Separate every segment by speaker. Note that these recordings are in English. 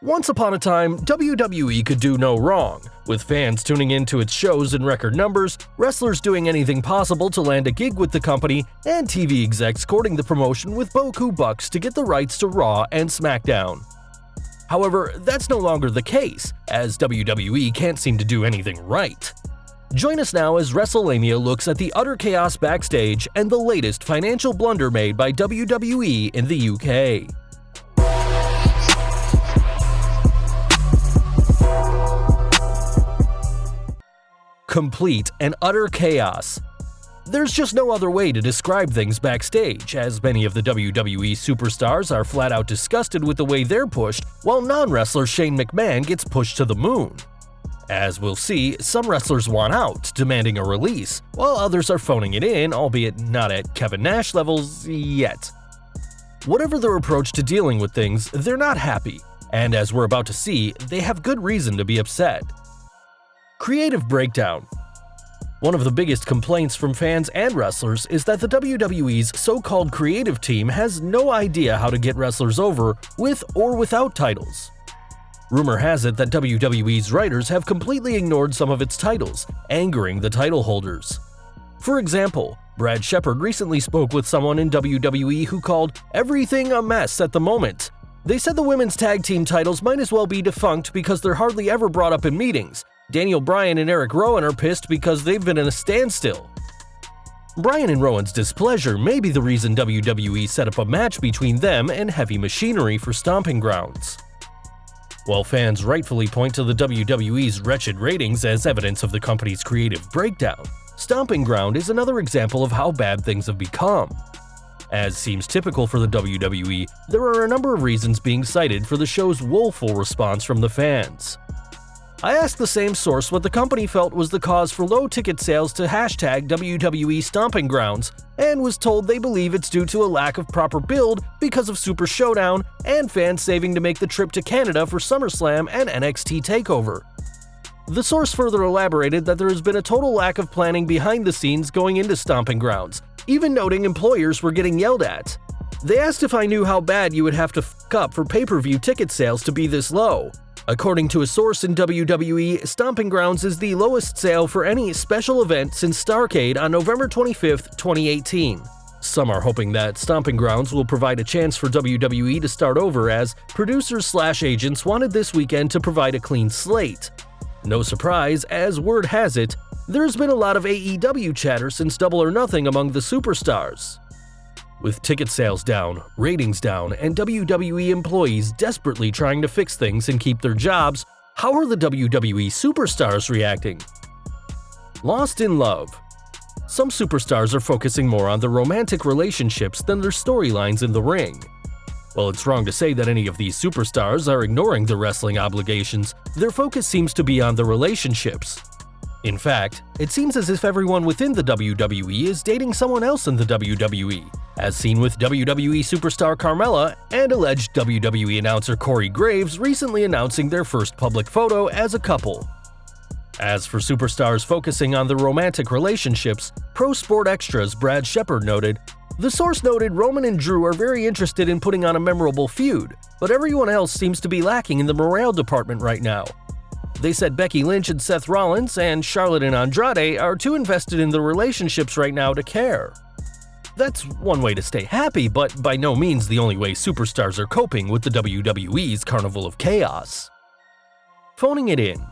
Speaker 1: Once upon a time, WWE could do no wrong, with fans tuning into its shows in record numbers, wrestlers doing anything possible to land a gig with the company, and TV execs courting the promotion with beaucoup bucks to get the rights to Raw and SmackDown. However, that's no longer the case, as WWE can't seem to do anything right. Join us now as Wrestlelamia looks at the utter chaos backstage and the latest financial blunder made by WWE in the UK. Complete and utter chaos. There's just no other way to describe things backstage, as many of the WWE superstars are flat out disgusted with the way they're pushed, while non-wrestler Shane McMahon gets pushed to the moon. As we'll see, some wrestlers want out, demanding a release, while others are phoning it in, albeit not at Kevin Nash levels yet. Whatever their approach to dealing with things, they're not happy, and as we're about to see, they have good reason to be upset. Creative breakdown. One of the biggest complaints from fans and wrestlers is that the WWE's so-called creative team has no idea how to get wrestlers over with or without titles. Rumor has it that WWE's writers have completely ignored some of its titles, angering the title holders. For example, Brad Shepard recently spoke with someone in WWE who called everything a mess at the moment. They said the women's tag team titles might as well be defunct because they're hardly ever brought up in meetings. Daniel Bryan and Eric Rowan are pissed because they've been in a standstill. Bryan and Rowan's displeasure may be the reason WWE set up a match between them and Heavy Machinery for Stomping Grounds. While fans rightfully point to the WWE's wretched ratings as evidence of the company's creative breakdown, Stomping Ground is another example of how bad things have become. As seems typical for the WWE, there are a number of reasons being cited for the show's woeful response from the fans. I asked the same source what the company felt was the cause for low ticket sales to #WWE Stomping Grounds, and was told they believe it's due to a lack of proper build because of Super Showdown and fans saving to make the trip to Canada for SummerSlam and NXT TakeOver. The source further elaborated that there has been a total lack of planning behind the scenes going into Stomping Grounds, even noting employers were getting yelled at. They asked if I knew how bad you would have to fuck up for pay-per-view ticket sales to be this low. According to a source in WWE, Stomping Grounds is the lowest sale for any special event since Starrcade on November 25, 2018. Some are hoping that Stomping Grounds will provide a chance for WWE to start over, as producers/agents wanted this weekend to provide a clean slate. No surprise, as word has it, there's been a lot of AEW chatter since Double or Nothing among the superstars. With ticket sales down, ratings down, and WWE employees desperately trying to fix things and keep their jobs, how are the WWE superstars reacting? Lost in love. Some superstars are focusing more on their romantic relationships than their storylines in the ring. While it's wrong to say that any of these superstars are ignoring their wrestling obligations, their focus seems to be on the relationships. In fact, it seems as if everyone within the WWE is dating someone else in the WWE, as seen with WWE superstar Carmella and alleged WWE announcer Corey Graves recently announcing their first public photo as a couple. As for superstars focusing on their romantic relationships, Pro Sport Extra's Brad Shepard noted, "The source noted Roman and Drew are very interested in putting on a memorable feud, but everyone else seems to be lacking in the morale department right now. They said Becky Lynch and Seth Rollins and Charlotte and Andrade are too invested in their relationships right now to care." That's one way to stay happy, but by no means the only way superstars are coping with the WWE's carnival of chaos. Phoning it in.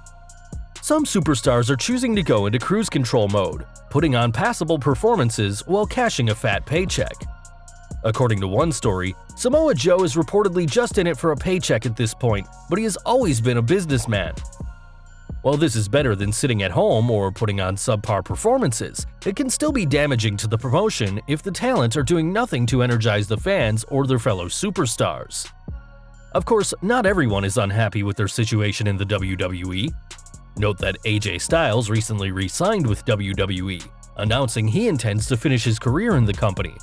Speaker 1: Some superstars are choosing to go into cruise control mode, putting on passable performances while cashing a fat paycheck. According to one story, Samoa Joe is reportedly just in it for a paycheck at this point, but he has always been a businessman. While this is better than sitting at home or putting on subpar performances, it can still be damaging to the promotion if the talent are doing nothing to energize the fans or their fellow superstars. Of course, not everyone is unhappy with their situation in the WWE. Note that AJ Styles recently re-signed with WWE, announcing he intends to finish his career in the company.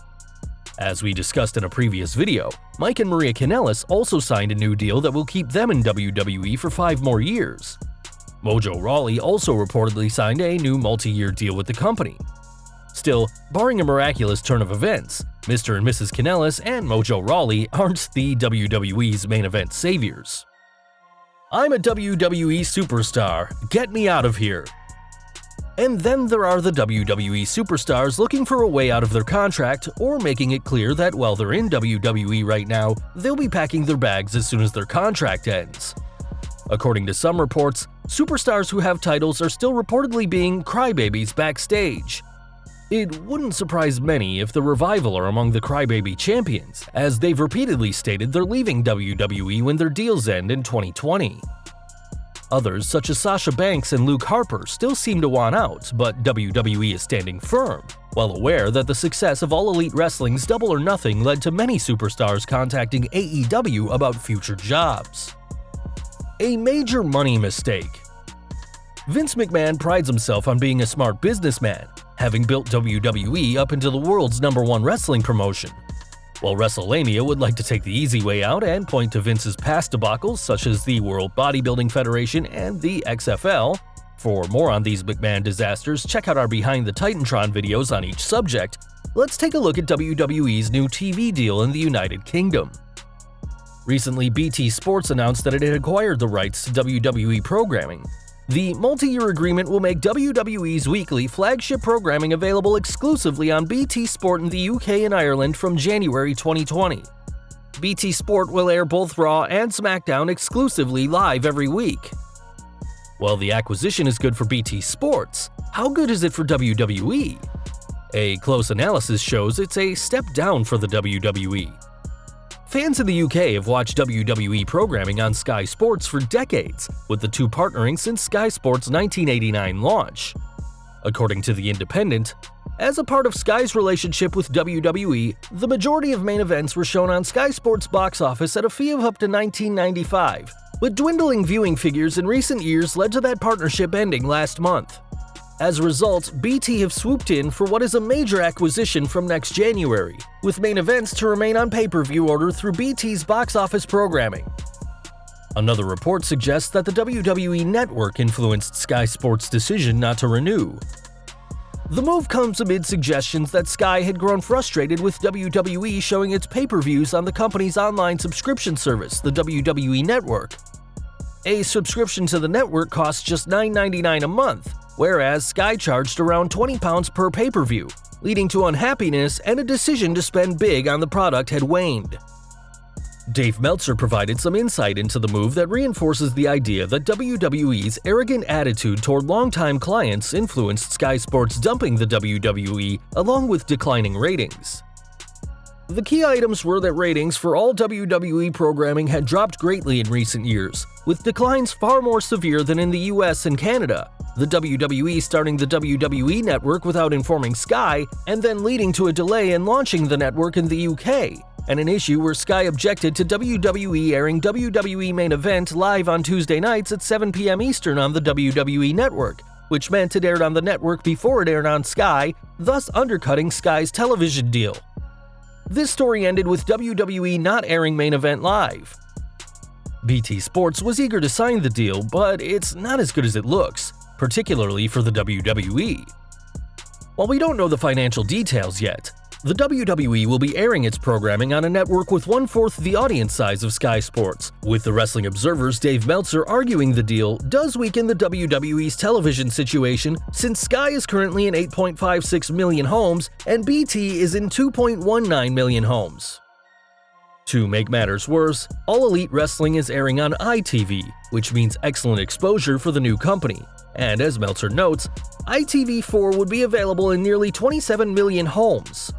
Speaker 1: As we discussed in a previous video, Mike and Maria Kanellis also signed a new deal that will keep them in WWE for 5 more years. Mojo Rawley also reportedly signed a new multi-year deal with the company. Still, barring a miraculous turn of events, Mr. and Mrs. Kanellis and Mojo Rawley aren't the WWE's main event saviors. "I'm a WWE superstar, get me out of here." And then there are the WWE superstars looking for a way out of their contract or making it clear that while they're in WWE right now, they'll be packing their bags as soon as their contract ends. According to some reports, superstars who have titles are still reportedly being crybabies backstage. It wouldn't surprise many if the Revival are among the crybaby champions, as they've repeatedly stated they're leaving WWE when their deals end in 2020. Others, such as Sasha Banks and Luke Harper, still seem to want out, but WWE is standing firm, well aware that the success of All Elite Wrestling's Double or Nothing led to many superstars contacting AEW about future jobs. A major money mistake. Vince McMahon prides himself on being a smart businessman, having built WWE up into the world's #1 wrestling promotion. While Wrestlelamia would like to take the easy way out and point to Vince's past debacles such as the World Bodybuilding Federation and the XFL. For more on these McMahon disasters, check out our Behind the Titantron videos on each subject. Let's take a look at WWE's new TV deal in the United Kingdom. Recently, BT Sports announced that it had acquired the rights to WWE programming. The multi-year agreement will make WWE's weekly flagship programming available exclusively on BT Sport in the UK and Ireland from January 2020. BT Sport will air both Raw and SmackDown exclusively live every week. While the acquisition is good for BT Sports, how good is it for WWE? A close analysis shows it's a step down for the WWE. Fans in the UK have watched WWE programming on Sky Sports for decades, with the two partnering since Sky Sports' 1989 launch. According to The Independent, as a part of Sky's relationship with WWE, the majority of main events were shown on Sky Sports' box office at a fee of up to $19.95, but dwindling viewing figures in recent years led to that partnership ending last month. As a result, BT have swooped in for what is a major acquisition from next January, with main events to remain on pay-per-view order through BT's box office programming. Another report suggests that the WWE Network influenced Sky Sports' decision not to renew. The move comes amid suggestions that Sky had grown frustrated with WWE showing its pay-per-views on the company's online subscription service, the WWE Network. A subscription to the network costs just $9.99 a month, whereas Sky charged around £20 per pay-per-view, leading to unhappiness and a decision to spend big on the product had waned. Dave Meltzer provided some insight into the move that reinforces the idea that WWE's arrogant attitude toward longtime clients influenced Sky Sports dumping the WWE along with declining ratings. The key items were that ratings for all WWE programming had dropped greatly in recent years, with declines far more severe than in the US and Canada, the WWE starting the WWE Network without informing Sky, and then leading to a delay in launching the network in the UK, and an issue where Sky objected to WWE airing WWE Main Event live on Tuesday nights at 7 p.m. Eastern on the WWE Network, which meant it aired on the network before it aired on Sky, thus undercutting Sky's television deal. This story ended with WWE not airing Main Event live. BT Sports was eager to sign the deal, but it's not as good as it looks, particularly for the WWE. While we don't know the financial details yet, the WWE will be airing its programming on a network with 1/4 the audience size of Sky Sports, with the Wrestling Observer's Dave Meltzer arguing the deal does weaken the WWE's television situation since Sky is currently in 8.56 million homes and BT is in 2.19 million homes. To make matters worse, All Elite Wrestling is airing on ITV, which means excellent exposure for the new company. And as Meltzer notes, ITV4 would be available in nearly 27 million homes.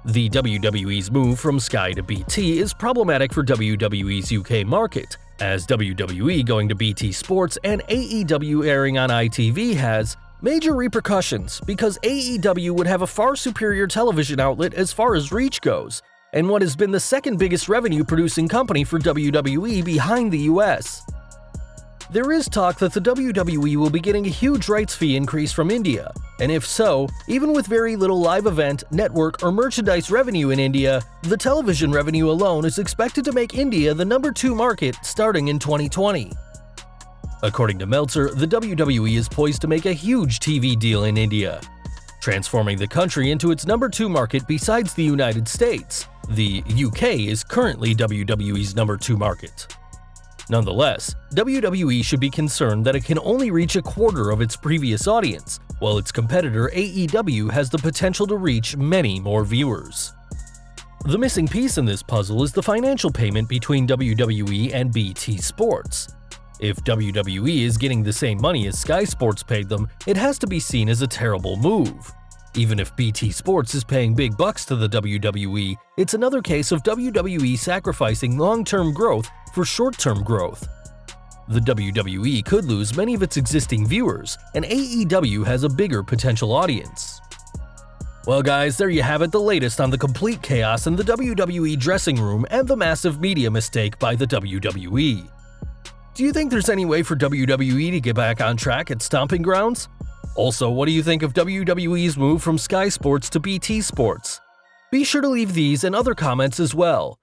Speaker 1: The WWE's move from Sky to BT is problematic for WWE's UK market, as WWE going to BT Sports and AEW airing on ITV has major repercussions because AEW would have a far superior television outlet as far as reach goes, and what has been the second biggest revenue-producing company for WWE behind the US. There is talk that the WWE will be getting a huge rights fee increase from India, and if so, even with very little live event, network, or merchandise revenue in India, the television revenue alone is expected to make India the #2 market starting in 2020. According to Meltzer, the WWE is poised to make a huge TV deal in India, transforming the country into its #2 market besides the United States. The UK is currently WWE's #2 market. Nonetheless, WWE should be concerned that it can only reach a quarter of its previous audience, while its competitor AEW has the potential to reach many more viewers. The missing piece in this puzzle is the financial payment between WWE and BT Sports. If WWE is getting the same money as Sky Sports paid them, it has to be seen as a terrible move. Even if BT Sports is paying big bucks to the WWE, it's another case of WWE sacrificing long-term growth for short-term growth. The WWE could lose many of its existing viewers, and AEW has a bigger potential audience. Well guys, there you have it, the latest on the complete chaos in the WWE dressing room and the massive media mistake by the WWE. Do you think there's any way for WWE to get back on track at Stomping Grounds? Also, what do you think of WWE's move from Sky Sports to BT Sports? Be sure to leave these and other comments as well.